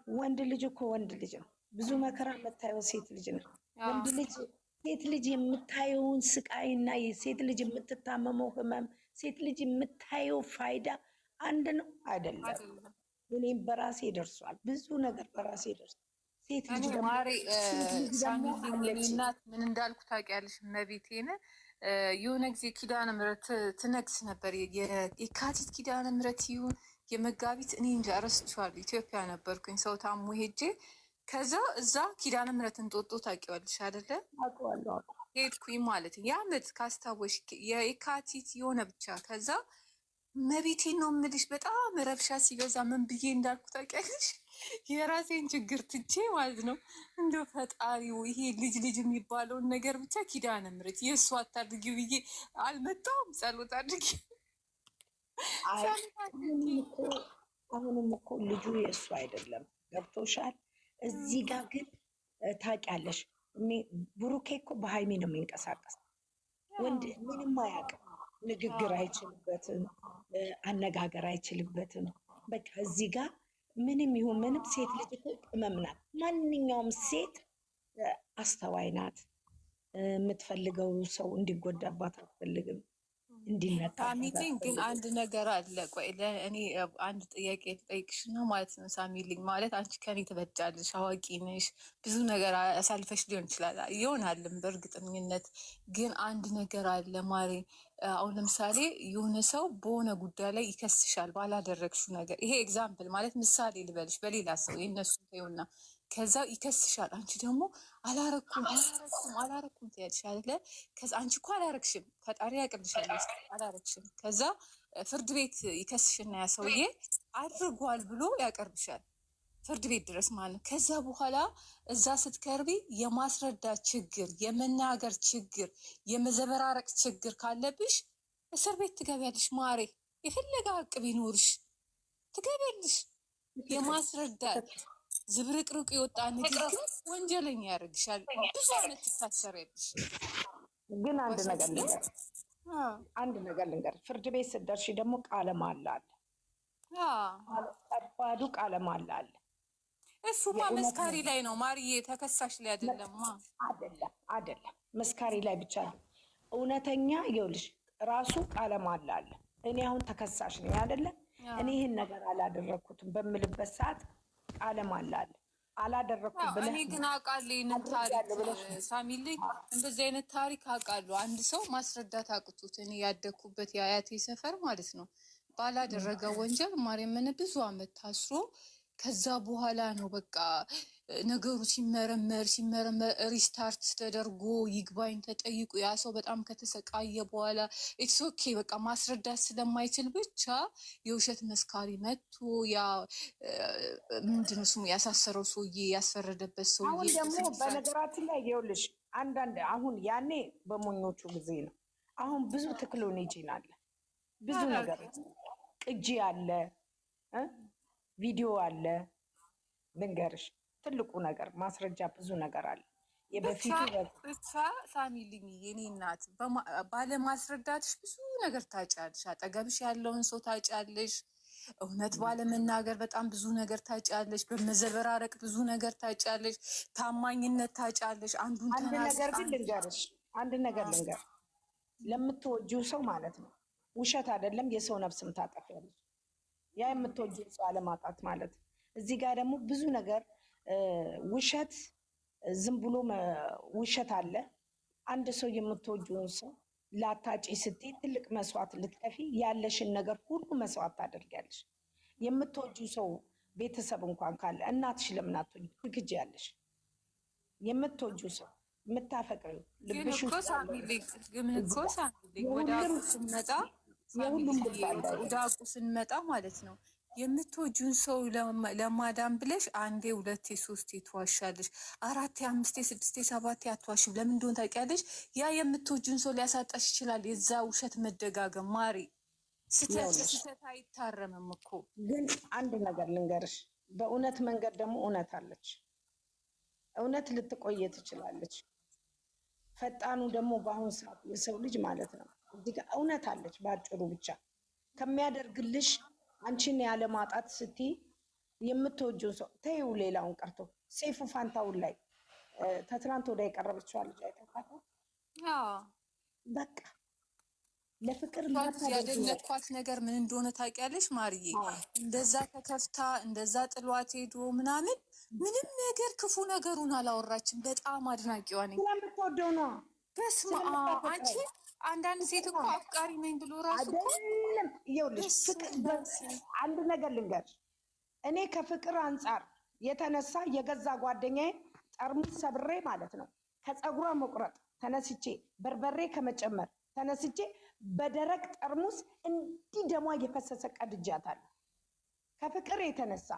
ወንድ ልጅ እኮ ወንድ ልጅ ነው። ብዙ መከራ የምታየው ሴት ልጅ ነው። ወንድ ልጅ ሴት ልጅ የምታየውን ስቃይና የሴት ልጅ የምትታመመው ህመም፣ ሴት ልጅ የምታየው ፋይዳ አንድ ነው አይደለም? እኔም በራሴ ደርሷል። ብዙ ነገር በራሴ ደርሷል። ሴት ልጅ ደግሞ እናት ምን እንዳልኩ ታውቂያለሽ? እመቤቴን የሆነ ጊዜ ኪዳነ ምሕረት ትነግስ ነበር። የካቲት ኪዳነ ምሕረት ይሁን የመጋቢት እኔ እንጃ እረስቸዋለሁ። ኢትዮጵያ ነበርኩኝ ሰው ታሞ ሄጄ ከዛ እዛ ኪዳነ ምሕረት እንጦጦ ታውቂዋለሽ አይደለ? ሄድኩኝ ማለት የዓመት ካስታወሽ የካቲት የሆነ ብቻ ከዛ መቤቴን ነው የምልሽ። በጣም ረብሻ ሲበዛ ምን ብዬ እንዳልኩ ታውቂያለሽ? የራሴን ችግር ትቼ ማለት ነው እንደ ፈጣሪው ይሄ ልጅ ልጅ የሚባለውን ነገር ብቻ ኪዳነ ምሕረት የእሱ አታድርጊ ብዬ አልመጣሁም። ጸሎት አድርጊ። አሁንም እኮ ልጁ የእሱ አይደለም። ገብቶሻል? እዚህ ጋር ግን ታውቂያለሽ፣ ብሩኬ እኮ በሀይሜ ነው የሚንቀሳቀስ። ወንድ ምንም አያውቅም። ንግግር አይችልበትም፣ አነጋገር አይችልበትም። በቃ እዚህ ጋር ምንም ይሁን ምንም ሴት ልጅ ቅመም ናት። ማንኛውም ሴት አስተዋይ ናት። የምትፈልገው ሰው እንዲጎዳባት አትፈልግም። ሳሚልኝ ግን አንድ ነገር አለ። ቆይ እኔ አንድ ጥያቄ ልጠይቅሽ ነው ማለት ነው። ሳሚልኝ ማለት አንቺ ከኔ ትበልጫለሽ፣ አዋቂ ነሽ፣ ብዙ ነገር አሳልፈሽ ሊሆን ይችላል ይሆናልም በእርግጠኝነት። ግን አንድ ነገር አለ ማሬ። አሁን ለምሳሌ የሆነ ሰው በሆነ ጉዳይ ላይ ይከስሻል ባላደረግሽው ነገር። ይሄ ኤግዛምፕል ማለት ምሳሌ ልበልሽ በሌላ ሰው የነሱ ይኸውና ከዛ ይከስሻል። አንቺ ደግሞ አላረኩም ትያለሽ አይደለ? ከዛ አንቺ እኮ አላረግሽም፣ ፈጣሪ ያቅልሻል፣ አላረግሽም። ከዛ ፍርድ ቤት ይከስሽና ያ ሰውዬ አድርጓል ብሎ ያቀርብሻል ፍርድ ቤት ድረስ ማለት ነው። ከዛ በኋላ እዛ ስትቀርቢ የማስረዳት ችግር፣ የመናገር ችግር፣ የመዘበራረቅ ችግር ካለብሽ እስር ቤት ትገቢያለሽ ማሬ። የፈለገ ሀቅ ቢኖርሽ ትገቢያለሽ። የማስረዳት ዝብርቅርቅ የወጣ ንግግር ወንጀለኛ ያደርግሻል። ብዙ አይነት ትታሰሪያለሽ። ግን አንድ ነገር ልንገር፣ ፍርድ ቤት ስትደርሺ ደግሞ ቃለ መሃላ አለ። ከባዱ ቃለ መሃላ አለ። እሱማ መስካሪ ላይ ነው ማርዬ፣ ተከሳሽ ላይ አይደለም። አይደለም መስካሪ ላይ ብቻ ነው እውነተኛ። ይኸውልሽ ራሱ ቃለ መሃላ አለ። እኔ አሁን ተከሳሽ ነኝ አይደለም? እኔ ይህን ነገር አላደረግኩትም በምልበት ሰዓት ቃለ መሃላ አለ። አላደረግኩም ብለህ እኔ ግን አውቃለሁ ይህንን ታሪክ ሳሚልኝ፣ እንደዚህ አይነት ታሪክ አውቃለሁ። አንድ ሰው ማስረዳት አቅቶት እኔ ያደግኩበት የአያቴ ሰፈር ማለት ነው ባላደረገ ወንጀል ማርያምን ብዙ አመት ታስሮ ከዛ በኋላ ነው በቃ ነገሩ ሲመረመር ሪስታርት ተደርጎ ይግባኝ ተጠይቁ ያ ሰው በጣም ከተሰቃየ በኋላ ኢትስ ኦኬ በቃ ማስረዳት ስለማይችል ብቻ የውሸት መስካሪ መጥቶ ያ ምንድነው ስሙ ያሳሰረው ሰውዬ ያስፈረደበት ሰውዬ። አሁን ደግሞ በነገራችን ላይ ይኸውልሽ አንዳንድ አሁን ያኔ በሞኞቹ ጊዜ ነው። አሁን ብዙ ቴክኖሎጂ አለ፣ ብዙ ነገር ቅጂ አለ፣ ቪዲዮ አለ። ልንገርሽ ትልቁ ነገር ማስረጃ ብዙ ነገር አለ። የበፊቱ ብቻ ሳሚልኝ የኔ እናት ባለማስረዳትሽ ብዙ ነገር ታጫለሽ። አጠገብሽ ያለውን ሰው ታጫለሽ። እውነት ባለመናገር በጣም ብዙ ነገር ታጫለሽ። በመዘበራረቅ ብዙ ነገር ታጫለሽ። ታማኝነት ታጫለሽ። አንድ ነገር ግን ልንገርሽ፣ አንድ ነገር ልንገር፣ ለምትወጂው ሰው ማለት ነው ውሸት አይደለም የሰው ነፍስም ታጠፊያለሽ። ያ የምትወጂው ሰው አለማጣት ማለት እዚህ ጋር ደግሞ ብዙ ነገር ውሸት ዝም ብሎ ውሸት አለ። አንድ ሰው የምትወጂውን ሰው ላታጪ ስትይ ትልቅ መስዋዕት ልትከፊ ያለሽን ነገር ሁሉ መስዋዕት ታደርጊያለሽ። የምትወጂው ሰው ቤተሰብ እንኳን ካለ እናትሽ ለምን አትወጂ ትግጃለሽ? የምትወጂው ሰው የምታፈቅሪው ልብሽ ወደ አቁ ስንመጣ ማለት ነው የምትወጂውን ሰው ለማዳን ብለሽ አንዴ ሁለቴ ሶስቴ ትዋሻለሽ፣ አራቴ አምስቴ ስድስቴ ሰባቴ አትዋሽም። ለምን እንደሆነ ታውቂያለሽ? ያ የምትወጂውን ሰው ሊያሳጣሽ ይችላል። የዛ ውሸት መደጋገም ማሪ ስህተት አይታረምም እኮ። ግን አንድ ነገር ልንገርሽ፣ በእውነት መንገድ ደግሞ እውነት አለች። እውነት ልትቆየ ትችላለች። ፈጣኑ ደግሞ በአሁኑ ሰዓት የሰው ልጅ ማለት ነው እዚህ ጋር እውነት አለች። በአጭሩ ብቻ ከሚያደርግልሽ አንቺን ያለማጣት ስትይ የምትወጂው ሰው ተይው። ሌላውን ቀርቶ ሴፉ ፋንታውን ላይ ተትናንት ወዲያ የቀረበችው ልጅ አይተካታል። በቃ ለፍቅር ያደነኳት ነገር ምን እንደሆነ ታውቂያለሽ ማርዬ? እንደዛ ተከፍታ እንደዛ ጥሏት ሄዶ ምናምን ምንም ነገር ክፉ ነገሩን አላወራችም። በጣም አድናቂዋ ነኝ። ስለምትወደው ነው። በስመ አብ አንቺ አንዳንድ ሴት እኮ አፍቃሪ ነኝ ብሎ ራሱ አይደለም። ይኸውልሽ አንድ ነገር ልንገርሽ፣ እኔ ከፍቅር አንጻር የተነሳ የገዛ ጓደኛዬ ጠርሙስ ሰብሬ ማለት ነው ከፀጉሯ መቁረጥ ተነስቼ በርበሬ ከመጨመር ተነስቼ በደረቅ ጠርሙስ እንዲህ ደሟ እየፈሰሰ ቀድጃታለሁ። ከፍቅር የተነሳ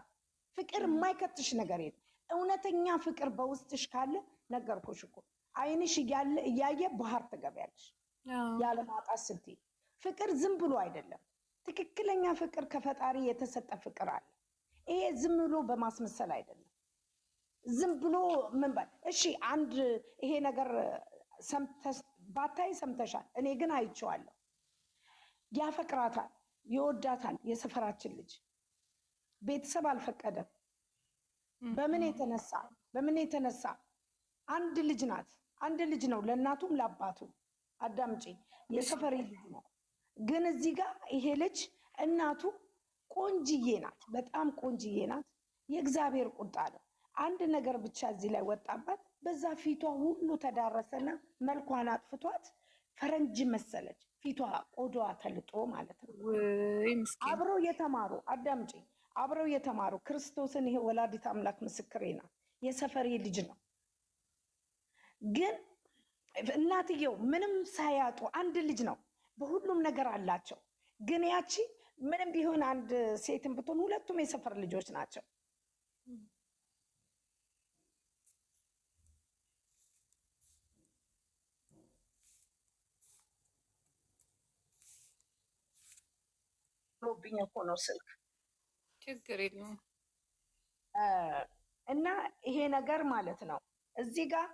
ፍቅር የማይከትሽ ነገር የለም። እውነተኛ ፍቅር በውስጥሽ ካለ ነገርኩሽ እኮ አይንሽ እያየ ባህር ትገቢያለሽ ያለማጣት ስትይ። ፍቅር ዝም ብሎ አይደለም። ትክክለኛ ፍቅር ከፈጣሪ የተሰጠ ፍቅር አለ። ይሄ ዝም ብሎ በማስመሰል አይደለም። ዝም ብሎ ምን በል እሺ፣ አንድ ይሄ ነገር ባታይ ሰምተሻል። እኔ ግን አይቼዋለሁ። ያፈቅራታል፣ ይወዳታል። የሰፈራችን ልጅ ቤተሰብ አልፈቀደም። በምን የተነሳ አንድ ልጅ ናት። አንድ ልጅ ነው ለእናቱም ለአባቱም። አዳምጪ፣ የሰፈሬ ልጅ ነው። ግን እዚህ ጋር ይሄ ልጅ እናቱ ቆንጅዬ ናት፣ በጣም ቆንጅዬ ናት። የእግዚአብሔር ቁጣ ነው። አንድ ነገር ብቻ እዚህ ላይ ወጣባት። በዛ ፊቷ ሁሉ ተዳረሰና መልኳን አጥፍቷት ፈረንጅ መሰለች። ፊቷ ቆዳዋ ተልጦ ማለት ነው። አብረው የተማሩ አዳምጪ፣ አብረው የተማሩ ክርስቶስን፣ ይሄ ወላዲት አምላክ ምስክሬ ናት። የሰፈሬ ልጅ ነው። ግን እናትየው ምንም ሳያጡ አንድ ልጅ ነው። በሁሉም ነገር አላቸው። ግን ያቺ ምንም ቢሆን አንድ ሴትም ብትሆን ሁለቱም የሰፈር ልጆች ናቸው። ሮብኝ እኮ ነው ስልክ። ችግር የለውም። እና ይሄ ነገር ማለት ነው እዚህ ጋር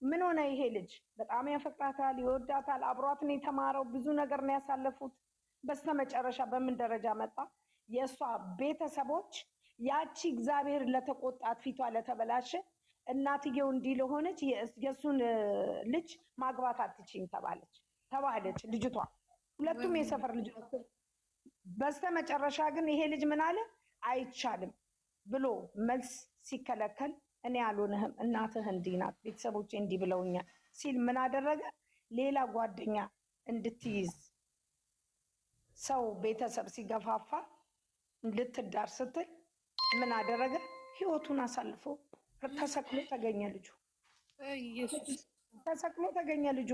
ምን ሆነ? ይሄ ልጅ በጣም ያፈቅራታል፣ ይወዳታል። አብሯትን የተማረው ብዙ ነገር ነው ያሳለፉት። በስተመጨረሻ በምን ደረጃ መጣ? የእሷ ቤተሰቦች ያቺ እግዚአብሔር ለተቆጣት ፊቷ ለተበላሸ እናትየው እንዲህ ለሆነች የእሱን ልጅ ማግባት አትችይም ተባለች ልጅቷ። ሁለቱም የሰፈር ልጆች። በስተመጨረሻ ግን ይሄ ልጅ ምን አለ? አይቻልም ብሎ መልስ ሲከለከል እኔ አልሆንህም፣ እናትህ እንዲህ ናት፣ ቤተሰቦቼ እንዲህ ብለውኛል ሲል ምን አደረገ? ሌላ ጓደኛ እንድትይዝ ሰው ቤተሰብ ሲገፋፋ ልትዳር ስትል ምን አደረገ? ህይወቱን አሳልፎ ተሰቅሎ ተገኘ ልጁ። ተሰቅሎ ተገኘ ልጁ።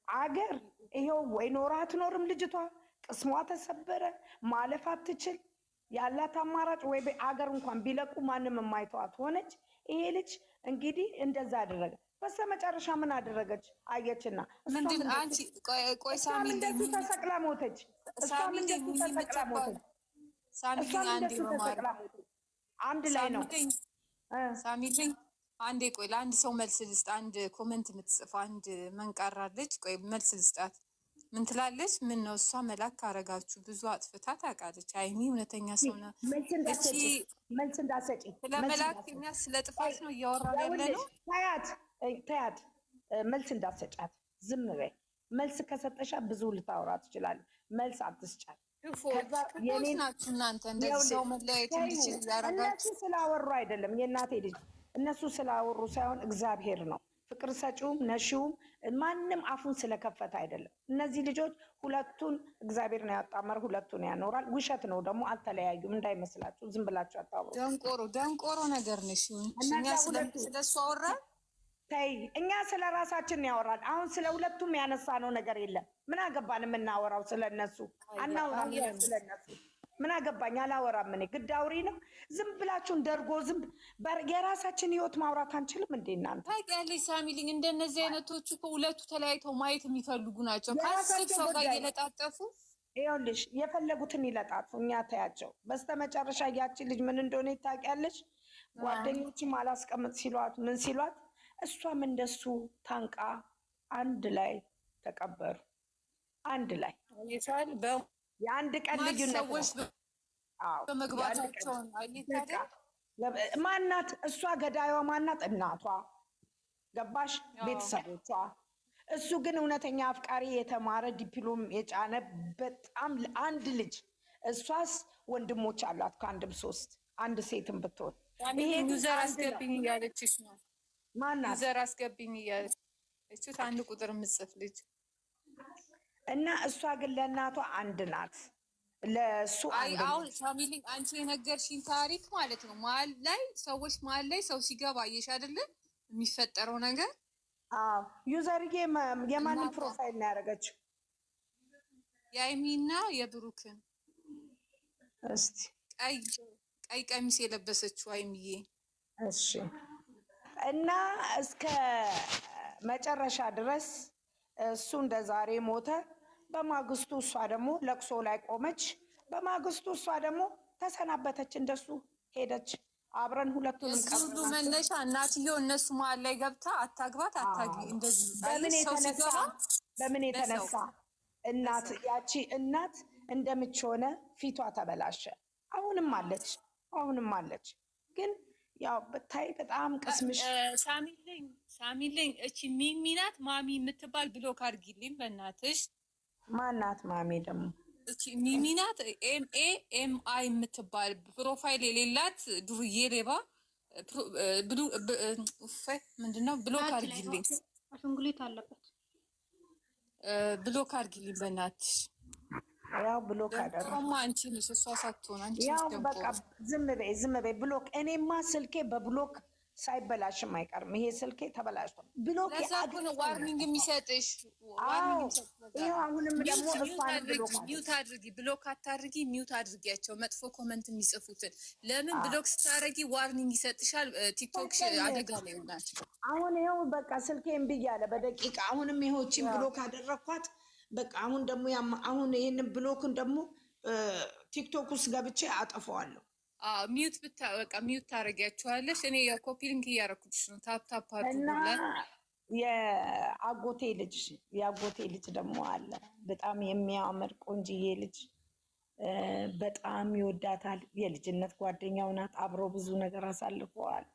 አገር ይሄው ወይ ኖራ አትኖርም ልጅቷ። ቅስሟ ተሰበረ፣ ማለፍ አትችል። ያላት አማራጭ ወይ አገር እንኳን ቢለቁ ማንም የማይተዋት ሆነች። ይሄ ልጅ እንግዲህ እንደዛ አደረገ። በስተመጨረሻ ምን አደረገች? አየችና ምንድን አንቺ ቆይ ሳሚ እንደሱ ተሰቅላ ሞተች። እሷም እንደሱ ተሰቅላ ሞተች። አንድ ላይ ነው። ሳሚልኝ አንዴ ቆይ፣ ለአንድ ሰው መልስ ልስጥ። አንድ ኮመንት የምትጽፍ አንድ መንቃራለች። ቆይ መልስ ልስጣት። ምን ትላለች? ምን ነው እሷ መላክ ካረጋችሁ ብዙ አጥፍታ ታውቃለች። አይሚ እውነተኛ ሰው ነው። መልስ እንዳሰጪ ስለ መላክ እኛ ስለ ጥፋት ነው እያወራን ያለ ነው። ተያት መልስ እንዳሰጫት ዝም በይ። መልስ ከሰጠሻት ብዙ ልታወራ ትችላለች። መልስ አትስጫት። የኔ ናችሁ እናንተ እንደዚህ ሰው መለያየት እንዲችል ያረጋችሁ። እነሱ ስላወሩ አይደለም የእናቴ ልጅ፣ እነሱ ስላወሩ ሳይሆን እግዚአብሔር ነው ፍቅር ሰጪውም ነሺውም ማንም አፉን ስለከፈተ አይደለም። እነዚህ ልጆች ሁለቱን እግዚአብሔር ነው ያጣመር፣ ሁለቱን ያኖራል። ውሸት ነው ደግሞ አልተለያዩም እንዳይመስላችሁ። ዝም ብላችሁ አታውሩ። ደንቆሮ ነገር ነሽ። እኛ ስለሱ አወራን። ተይ፣ እኛ ስለ ራሳችን ያወራል። አሁን ስለ ሁለቱም ያነሳነው ነገር የለም። ምን አገባን? የምናወራው ስለነሱ አናወራም። ስለነሱ ምን አገባኝ? አላወራም። እኔ ግድ አውሪ ነው። ዝም ብላችሁን ደርጎ ዝም የራሳችን ህይወት ማውራት አንችልም እንዴ እናንተ? ታውቂያለሽ ሳሚልኝ፣ እንደነዚህ አይነቶቹ እኮ ሁለቱ ተለያይተው ማየት የሚፈልጉ ናቸው። ከአስር ሰው ጋር እየለጣጠፉ ይኸውልሽ፣ የፈለጉትን ይለጣጥፉ። እኛ ታያቸው። በስተመጨረሻ ያችን ልጅ ምን እንደሆነ ታውቂያለሽ? ጓደኞችም አላስቀምጥ ሲሏት ምን ሲሏት፣ እሷም እንደሱ ታንቃ አንድ ላይ ተቀበሩ። አንድ ላይ የአንድ ቀን ልዩነት ነው። በመግባታቸውን ማናት እሷ? ገዳዩዋ ማናት? እናቷ። ገባሽ? ቤተሰቦቿ። እሱ ግን እውነተኛ አፍቃሪ፣ የተማረ ዲፕሎም የጫነ በጣም አንድ ልጅ። እሷስ ወንድሞች አሏት ከአንድም 3፣ አንድ ሴትም ብትሆን። ይሄ ዩዘር አስገብኝ እያለችሽ ነው። ማናት? ዩዘር አስገብኝ እያለች እሱ አንድ ቁጥር የምጽፍ ልጅ እና እሷ ግን ለእናቷ አንድ ናት፣ ለእሱ አንድ። አሁን ፋሚሊ አንቺ የነገርሽኝ ታሪክ ማለት ነው። መሀል ላይ ሰው ሲገባ አየሽ አይደለ የሚፈጠረው ነገር። ዩዘርዬ የማንን ፕሮፋይል ነው ያደረገችው? የአይሚና የብሩክን። እስቲ ቀይ ቀሚስ የለበሰችው አይሚዬ። እሺ። እና እስከ መጨረሻ ድረስ እሱ እንደ ዛሬ ሞተ። በማግስቱ እሷ ደግሞ ለቅሶ ላይ ቆመች። በማግስቱ እሷ ደግሞ ተሰናበተች፣ እንደሱ ሄደች። አብረን ሁለቱንም ሁሉ መነሻ እናትየው እነሱ መሀል ላይ ገብታ አታግባት አታግቢ እንደዚህ በምን የተነሳ እናት ያቺ እናት እንደምች ሆነ ፊቷ ተበላሸ። አሁንም አለች ግን ያው ብታይ በጣም ቅስምሽ። ሳሚልኝ እቺ ሚሚናት ማሚ የምትባል ብሎክ አድርጊልኝ በእናትሽ። ማናት ማሚ ደግሞ? እቺ ሚሚናት MAMI የምትባል ፕሮፋይል የሌላት ዱርዬ ሌባ ምንድነው? ብሎክ አድርጊልኝ። አሽንጉሊት አለበት። ብሎክ አድርጊልኝ በእናትሽ። ያው ብሎክ አደረኩ። አንቺ ነሽ እሷ ሳትሆን አንቺ። ያው በቃ ዝም በይ ብሎክ። እኔማ ስልኬ በብሎክ ሳይበላሽም አይቀርም። ይሄ ስልኬ ተበላሽቷል። ብሎክ ዋርኒንግ የሚሰጥሽ አሁንም ደግሞ ብሎክ አታድርጊ፣ ሚውት አድርጊያቸው። መጥፎ ኮመንት የሚጽፉትን ለምን ብሎክ ስታደርጊ ዋርኒንግ ይሰጥሻል። ቲክቶክ አደጋ ላይ ይሆናል። አሁን ይኸው በቃ ስልኬ እምቢ እያለ በደቂቃ አሁንም ይኸውችን ብሎክ አደረኳት። በቃ አሁን ደግሞ አሁን ይሄንን ብሎክን ደግሞ ቲክቶክ ውስጥ ገብቼ አጠፋዋለሁ። ሚውት በቃ ሚውት ታደርጊያቸዋለሽ። እኔ የኮፒ ሊንክ እያደረኩልሽ ነው። ታፕ አድርጉላ። የአጎቴ ልጅ ደግሞ አለ፣ በጣም የሚያምር ቆንጅዬ ልጅ፣ በጣም ይወዳታል። የልጅነት ጓደኛው ናት። አብሮ ብዙ ነገር አሳልፈዋል።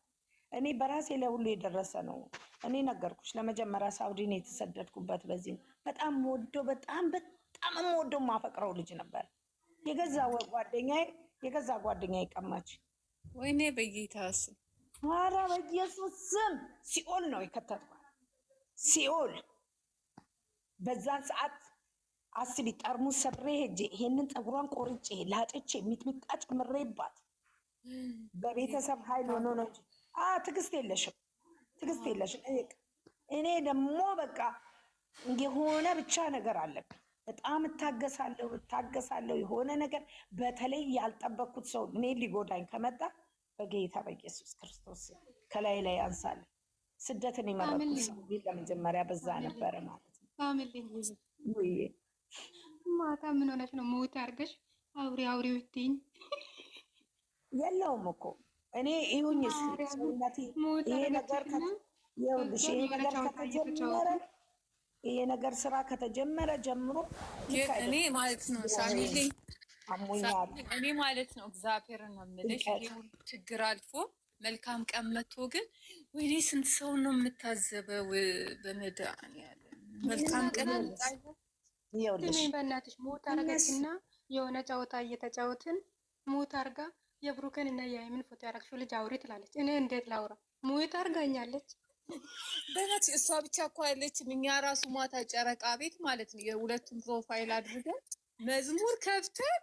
እኔ በራሴ ላይ ሁሉ የደረሰ ነው። እኔ ነገርኩሽ፣ ለመጀመሪያ ሳውዲን የተሰደድኩበት በዚህ ነው። በጣም የምወደው ማፈቅረው ልጅ ነበር። የገዛ ጓደኛዬ ቀማች። ወይኔ በጌታስ! ኧረ በኢየሱስ ስም ሲኦል ነው የከተትኳት። ሲኦል በዛን ሰዓት አስቢ፣ ጠርሙስ ሰብሬ ሄጄ ይሄንን ፀጉሯን ቆርጬ ላጭቼ ሚጥሚጣ ጨምሬባት በቤተሰብ ኃይል ሆኖ ነው እንጂ ትዕግስት የለሽም። እኔ ደግሞ በቃ የሆነ ብቻ ነገር አለብኝ። በጣም እታገሳለሁ። የሆነ ነገር በተለይ ያልጠበቅኩት ሰው እኔ ሊጎዳኝ ከመጣ በጌታ በኢየሱስ ክርስቶስ ከላይ ላይ አንሳለ። ስደትን የመረጥኩት ሰው ለመጀመሪያ በዛ ነበረ ማለት ነው። ማታ ምን ሆነች ነው ሞት አድርገሽ አውሪ ውትኝ የለውም እኮ እኔ ይሁኝ ሰውነቴ ይሄ ነገር ስራ ከተጀመረ ጀምሮ እኔ ማለት ነው ሳሚልኝ እኔ ማለት ነው እግዚአብሔርን ነው የምልሽ። ይሄ ሁሉ ችግር አልፎ መልካም ቀን መጥቶ ግን ወይኔ ስንት ሰው ነው የምታዘበው በመድኃኒዓለም መልካም ቀን ይኸውልሽ። በእናትሽ ሞት አደረገችና የሆነ ጨዋታ እየተጫወትን ሞት አድርጋ የብሩክን እና የሃይሚን ፎቶ ያደረግሽው ልጅ አውሪ ትላለች። እኔ እንዴት ላውራ? ሞት አድርጋኛለች። በእናትሽ እሷ ብቻ እኮ ያለችም እኛ ራሱ ማታ ጨረቃ ቤት ማለት ነው የሁለቱም ፕሮፋይል አድርገን መዝሙር ከፍተን